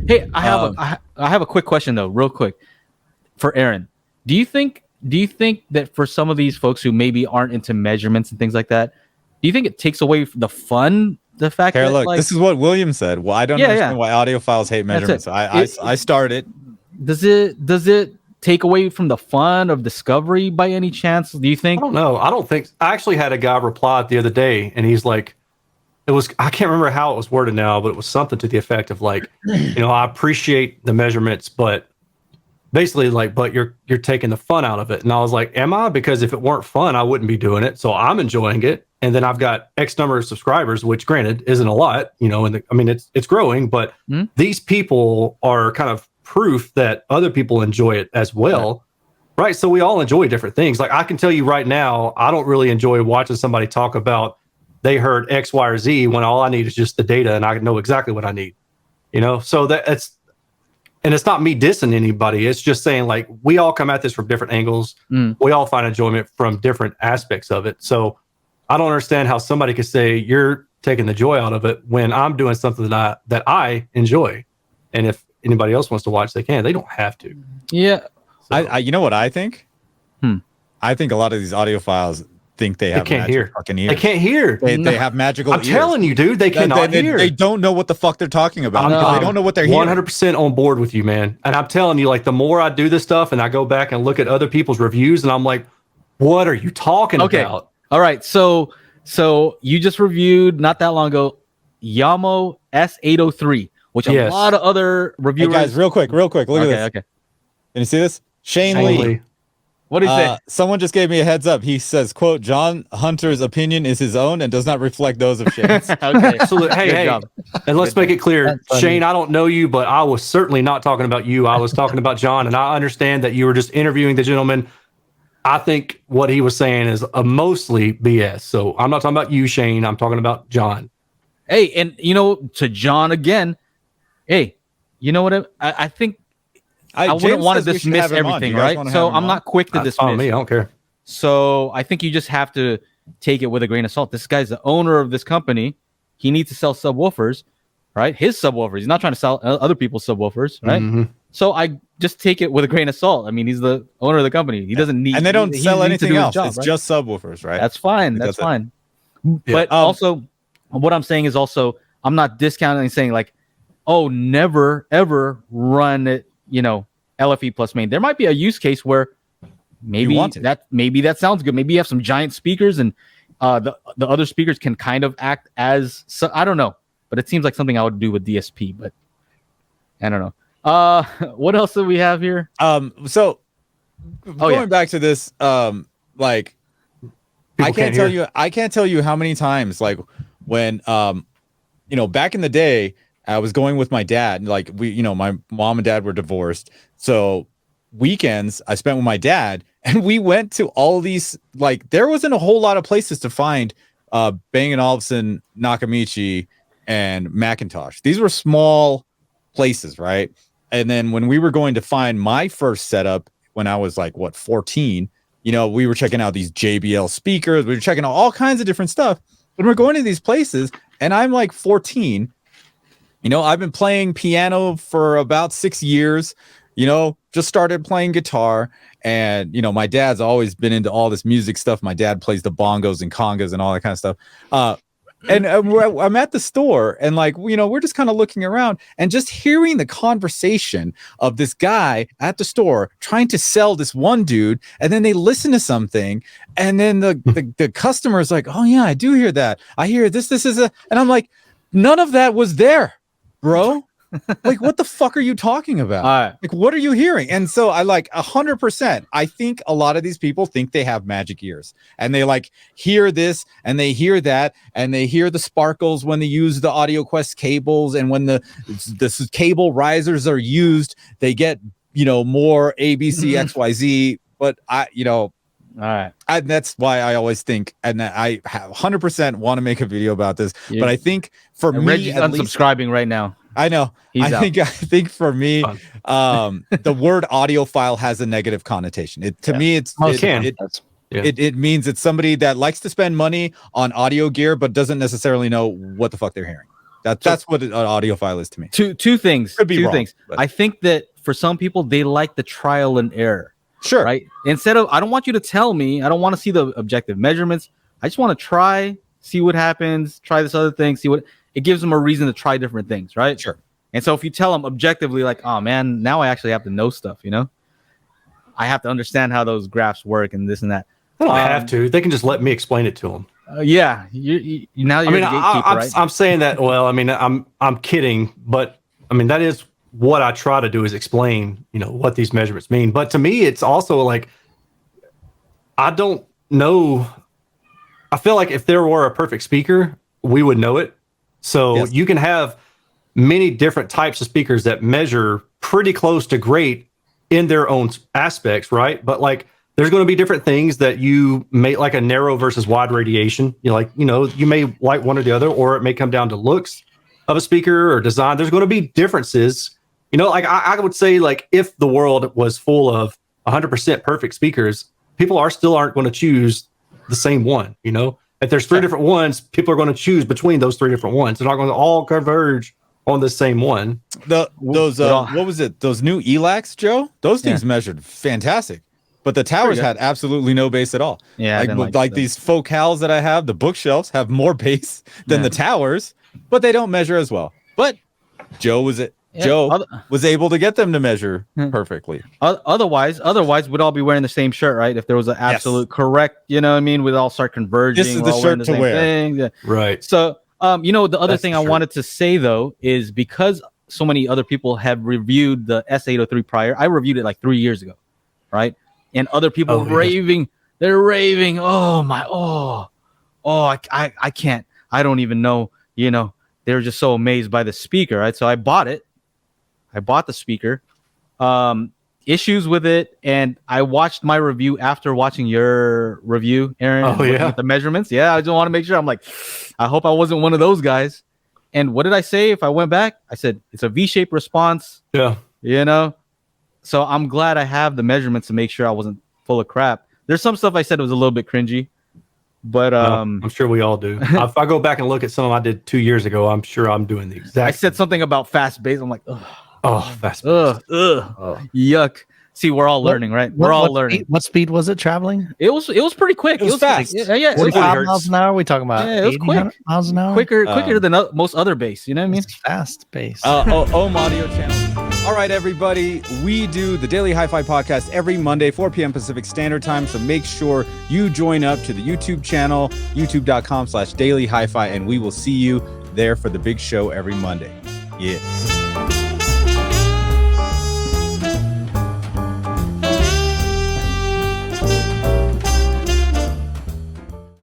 Hey, I have a quick question though, real quick, for Aaron. Do you think that for some of these folks who maybe aren't into measurements and things like that, do you think it takes away the fun? The fact Here, that look, like this is what William said. Well, I don't yeah, understand why audiophiles hate that's it. measurements. I started. Does it take away from the fun of discovery by any chance? Do you I think? don't know. I don't think. I actually had a guy reply the other day, and he's like, it was, I can't remember how it was worded now, but it was something to the effect of like, I appreciate the measurements, but basically like, but you're taking the fun out of it. And I was like, am I? Because if it weren't fun, I wouldn't be doing it. So I'm enjoying it. And then I've got X number of subscribers, which granted isn't a lot, and I mean, it's growing, but these people are kind of proof that other people enjoy it as well. Right. So we all enjoy different things. Like I can tell you right now, I don't really enjoy watching somebody talk about they heard X, Y, or Z when all I need is just the data and I know exactly what I need. So and it's not me dissing anybody. It's just saying like we all come at this from different angles. We all find enjoyment from different aspects of it. So I don't understand how somebody could say you're taking the joy out of it when I'm doing something that I enjoy. And if anybody else wants to watch, they can. They don't have to. Yeah. So, I you know what I think? I think a lot of these audiophiles think they have can't hear. fucking ears. They can't hear. They have magical ears. I'm telling you, dude, they cannot hear. They don't know what the fuck they're talking about. They don't know what they're hearing. 100% on board with you, man. And I'm telling you, like, the more I do this stuff and I go back and look at other people's reviews and I'm like, what are you talking about? All right. So you just reviewed not that long ago Yamo S803, which a lot of other reviewers. Hey guys, real quick. Look at this. Okay. Can you see this? Shane Lee. What did he say? Someone just gave me a heads up. He says, quote, John Hunter's opinion is his own and does not reflect those of Shane's. Okay. Absolutely. Hey. And let's make it clear, Shane, I don't know you, but I was certainly not talking about you. I was talking about John, and I understand that you were just interviewing the gentleman. I think what he was saying is mostly BS. So I'm not talking about you, Shane. I'm talking about John. Hey, and to John again, hey, you know what? I think I wouldn't want to dismiss everything, right? So I'm not quick to dismiss. Me, I don't care. So I think you just have to take it with a grain of salt. This guy's the owner of this company. He needs to sell subwoofers, right? His subwoofers. He's not trying to sell other people's subwoofers, right? Mm-hmm. So I just take it with a grain of salt. I mean, he's the owner of the company. He doesn't need, and they don't sell anything else. Job, it's just subwoofers, right? That's fine. That's fine. Yeah. But also, what I'm saying is also, I'm not discounting and saying like, oh, never ever run it, LFE plus main. There might be a use case where maybe that sounds good. Maybe you have some giant speakers and the other speakers can kind of act as, I don't know, but it seems like something I would do with DSP, but I don't know. What else do we have here? So going back to this, like I can't tell you how many times, like when back in the day, I was going with my dad. Like my mom and dad were divorced. So weekends I spent with my dad and we went to all these, like there wasn't a whole lot of places to find Bang & Olufsen, Nakamichi, and Macintosh. These were small places, right? And then when we were going to find my first setup when I was like, 14, we were checking out these JBL speakers. We were checking out all kinds of different stuff. And we're going to these places and I'm like 14. I've been playing piano for about 6 years, just started playing guitar. And, my dad's always been into all this music stuff. My dad plays the bongos and congas and all that kind of stuff. And I'm at the store and like, we're just kind of looking around and just hearing the conversation of this guy at the store trying to sell this one dude. And then they listen to something. And then the customer is like, oh yeah, I do hear that. I hear this is and I'm like, none of that was there, bro. Like, what the fuck are you talking about? Like, what are you hearing? And so I like 100%. I think a lot of these people think they have magic ears and they like hear this and they hear that and they hear the sparkles when they use the AudioQuest cables. And when the cable risers are used, they get, more ABC, XYZ. But all right. That's why I always think, and I 100% want to make a video about this. Yeah. But I think for me, Reggie's unsubscribing right now. I know. I think for me, the word audiophile has a negative connotation. It means it's somebody that likes to spend money on audio gear, but doesn't necessarily know what the fuck they're hearing. That's what an audiophile is to me. Two things. Could be two wrong, things. but- I think that for some people, they like the trial and error. Sure. Right. Instead of, I don't want you to tell me. I don't want to see the objective measurements. I just want to try, see what happens. Try this other thing. See what it gives them a reason to try different things. Right. Sure. And so if you tell them objectively, like, oh man, now I actually have to know stuff. You know, I have to understand how those graphs work and this and that. They don't have to. They can just let me explain it to them. Yeah. You now you're the gatekeeper, right? I'm saying that. Well, I mean, I'm kidding, but I mean that is what I try to do is explain, what these measurements mean. But to me, it's also like I don't know. I feel like if there were a perfect speaker, we would know it. So Yes. you can have many different types of speakers that measure pretty close to great in their own aspects, right? But like there's going to be different things that you may like a narrow versus wide radiation. You may like one or the other, or it may come down to looks of a speaker or design. There's going to be differences. Like I would say, like if the world was full of 100% perfect speakers, people aren't going to choose the same one. If there's three different ones, people are going to choose between those three different ones. They're not going to all converge on the same one. What was it? Those new ELACs, Joe? Those things measured fantastic, but the towers had absolutely no bass at all. Yeah, like these focals that I have, the bookshelves have more bass than the towers, but they don't measure as well. But Joe was able to get them to measure perfectly. Otherwise, we'd all be wearing the same shirt, right? If there was an absolute correct, we'd all start converging. This is the shirt to wear. Thing. Yeah. Right. So, the other thing I wanted to say though is because so many other people have reviewed the S803 prior. I reviewed it like 3 years ago, right? And other people raving. They're raving. I can't. I don't even know. They were just so amazed by the speaker, right? So I bought it. I bought the speaker. Issues with it, and I watched my review after watching your review, Aaron. With the measurements. Yeah, I just want to make sure. I'm like, I hope I wasn't one of those guys. And what did I say? If I went back, I said it's a V-shaped response. Yeah. So I'm glad I have the measurements to make sure I wasn't full of crap. There's some stuff I said was a little bit cringy, but I'm sure we all do. If I go back and look at some I did 2 years ago, I'm sure I'm doing the exact. I said something about fast bass. I'm like, ugh. Oh, fast bass. Yuck. See, we're all learning, right? We're all learning. What speed was it traveling? It was pretty quick. It was fast. Like, yeah. 45 miles an hour. We talking about? Yeah, it was quick. Miles an hour. Quicker than most other bass. You know what I mean? It's fast bass. Ohm Audio Channel. All right, everybody. We do the Daily Hi-Fi podcast every Monday, 4 p.m. Pacific Standard Time. So make sure you join up to the YouTube channel, youtube.com/Daily Hi-Fi, and we will see you there for the big show every Monday. Yeah.